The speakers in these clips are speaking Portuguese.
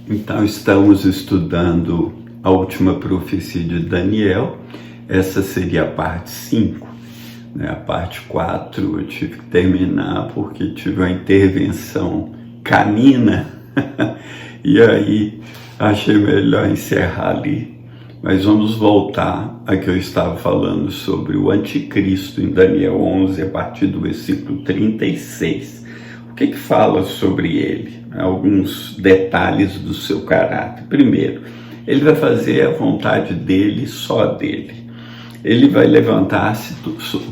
Então, estamos estudando a última profecia de Daniel. Essa seria a parte 5. A parte 4 eu tive que terminar porque tive uma intervenção canina e aí achei melhor encerrar ali. Mas vamos voltar a que eu estava falando sobre o anticristo em Daniel 11, a partir do versículo 36. O que fala sobre ele? Alguns detalhes do seu caráter. Primeiro, ele vai fazer a vontade dele, só dele. Ele vai levantar-se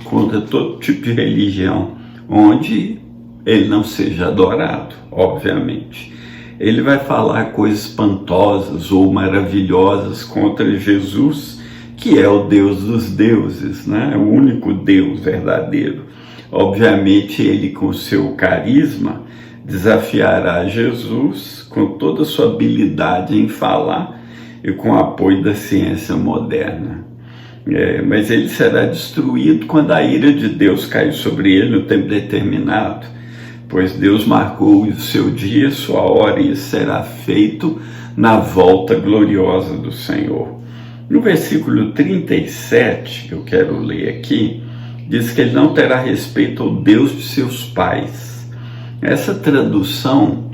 contra todo tipo de religião, onde ele não seja adorado, obviamente. Ele vai falar coisas espantosas ou maravilhosas contra Jesus, que é o Deus dos deuses, né? O único Deus verdadeiro. Obviamente, ele, com seu carisma, desafiará Jesus com toda a sua habilidade em falar e com o apoio da ciência moderna. Mas ele será destruído quando a ira de Deus cair sobre ele no tempo determinado, pois Deus marcou o seu dia, sua hora, e isso será feito na volta gloriosa do Senhor. No versículo 37, que eu quero ler aqui, diz que ele não terá respeito ao Deus de seus pais. Essa tradução,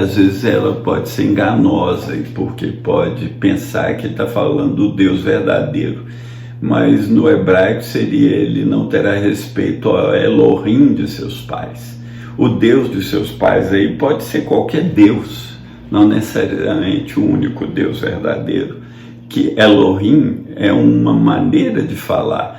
às vezes ela pode ser enganosa, porque pode pensar que ele está falando do Deus verdadeiro. Mas no hebraico seria: ele não terá respeito ao Elohim de seus pais. O Deus de seus pais aí pode ser qualquer Deus, não necessariamente o único Deus verdadeiro, que Elohim é uma maneira de falar.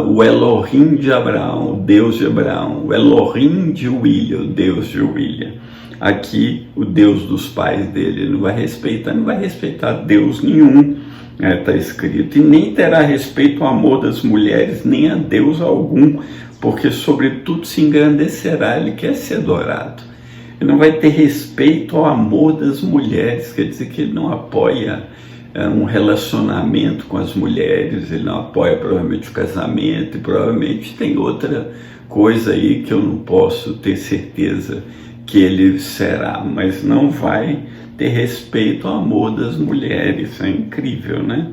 O Elohim de Abraão, o Deus de Abraão, o Elohim de William, o Deus de William. Aqui, o Deus dos pais dele não vai respeitar Deus nenhum, está escrito, e nem terá respeito ao amor das mulheres, nem a Deus algum, porque sobretudo se engrandecerá, ele quer ser adorado. Ele não vai ter respeito ao amor das mulheres, quer dizer que ele não apoia um relacionamento com as mulheres, ele não apoia provavelmente o casamento, e provavelmente tem outra coisa aí que eu não posso ter certeza que ele será, mas não vai ter respeito ao amor das mulheres. É incrível, né?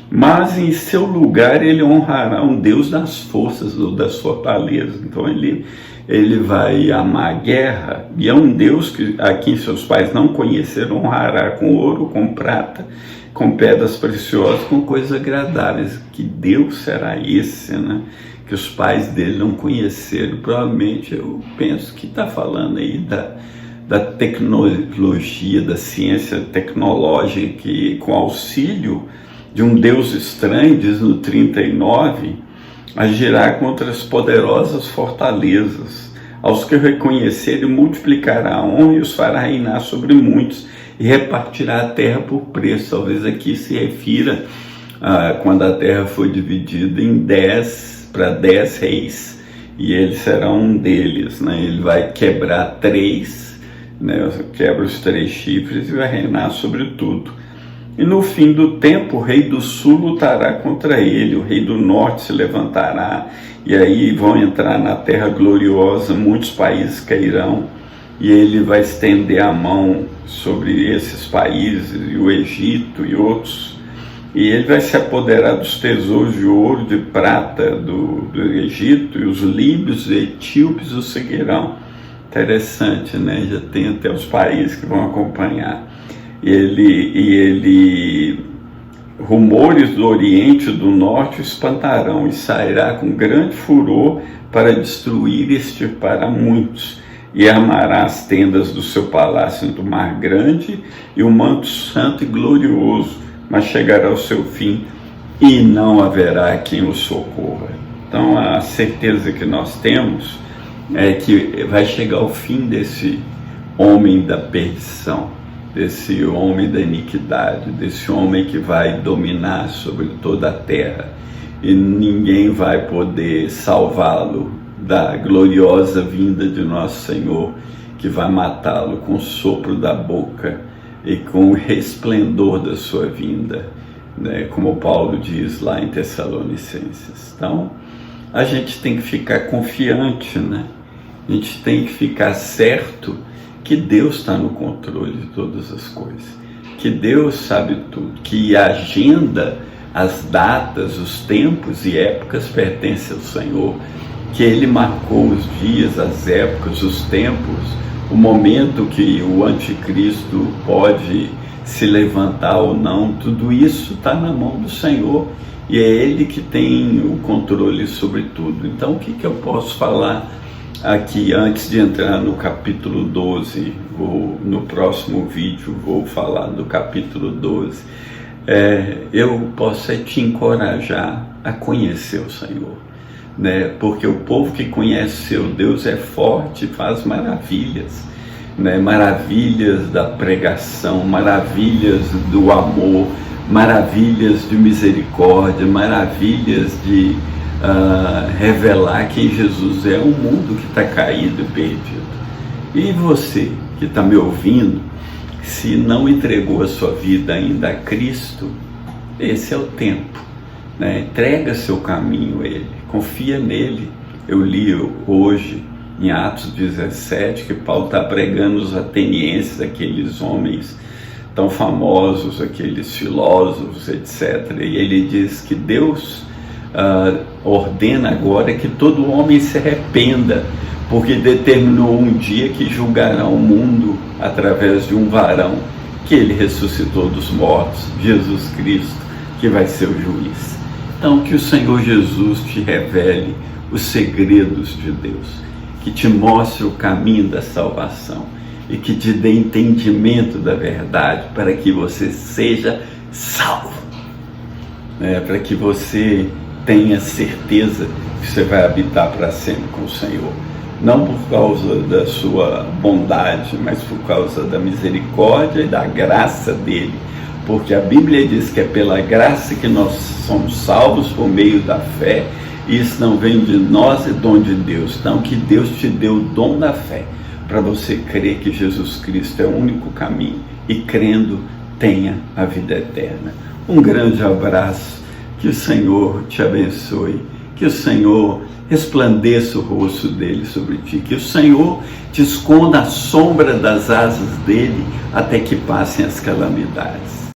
Mas em seu lugar ele honrará um Deus das forças ou das fortalezas. Então ele vai amar a guerra, e é um Deus que a quem seus pais não conheceram, honrará com ouro, com prata, com pedras preciosas, com coisas agradáveis. Que Deus será esse, né? Que os pais dele não conheceram. Provavelmente, eu penso que está falando aí da tecnologia, da ciência tecnológica, que com auxílio de um Deus estranho, diz no 39, agirá contra as poderosas fortalezas. Aos que o reconhecerem, multiplicará a honra e os fará reinar sobre muitos, e repartirá a terra por preço. Talvez aqui se refira a quando a terra foi dividida em 10 reis, e ele será um deles, né? Ele vai quebrar 3, né? Quebra os 3 chifres e vai reinar sobre tudo. E no fim do tempo, o rei do sul lutará contra ele, o rei do norte se levantará, e aí vão entrar na terra gloriosa, muitos países cairão, e ele vai estender a mão sobre esses países, e o Egito e outros, e ele vai se apoderar dos tesouros de ouro, de prata do Egito, e os líbios e etíopes o seguirão. Interessante, né? Já tem até os países que vão acompanhar. Rumores do Oriente e do Norte o espantarão, e sairá com grande furor para destruir e extirpar a muitos, e armará as tendas do seu palácio do mar grande e o manto santo e glorioso, mas chegará ao seu fim e não haverá quem o socorra. Então a certeza que nós temos é que vai chegar o fim desse homem da perdição, desse homem da iniquidade, desse homem que vai dominar sobre toda a terra, e ninguém vai poder salvá-lo da gloriosa vinda de nosso Senhor, que vai matá-lo com o sopro da boca e com o resplendor da sua vinda, né? Como Paulo diz lá em Tessalonicenses. Então, a gente tem que ficar confiante, né? A gente tem que ficar certo que Deus está no controle de todas as coisas, que Deus sabe tudo, que a agenda, as datas, os tempos e épocas pertencem ao Senhor, que Ele marcou os dias, as épocas, os tempos, o momento que o anticristo pode se levantar ou não, tudo isso está na mão do Senhor e é Ele que tem o controle sobre tudo. Então, o que eu posso falar aqui antes de entrar no capítulo 12? No próximo vídeo vou falar do capítulo 12. Eu posso te encorajar a conhecer o Senhor, né? Porque o povo que conhece seu Deus é forte, faz maravilhas, né? Maravilhas da pregação, maravilhas do amor, maravilhas de misericórdia, maravilhas de revelar quem Jesus é, um mundo que está caído e perdido. E você que está me ouvindo, se não entregou a sua vida ainda a Cristo, esse é o tempo, né? Entrega seu caminho a Ele, confia nele. Eu li hoje em Atos 17 que Paulo está pregando os atenienses, aqueles homens tão famosos, aqueles filósofos, etc. E ele diz que Deus ordena agora que todo homem se arrependa, porque determinou um dia que julgará o mundo através de um varão que Ele ressuscitou dos mortos, Jesus Cristo, que vai ser o juiz. Então, que o Senhor Jesus te revele os segredos de Deus, que te mostre o caminho da salvação e que te dê entendimento da verdade para que você seja salvo, para que você tenha certeza que você vai habitar para sempre com o Senhor. Não por causa da sua bondade, mas por causa da misericórdia e da graça dele. Porque a Bíblia diz que é pela graça que nós somos salvos por meio da fé. E isso não vem de nós, é dom de Deus. Então, que Deus te dê o dom da fé, para você crer que Jesus Cristo é o único caminho. E crendo, tenha a vida eterna. Um grande abraço. Que o Senhor te abençoe. Que o Senhor resplandeça o rosto dele sobre ti. Que o Senhor te esconda à sombra das asas dele até que passem as calamidades.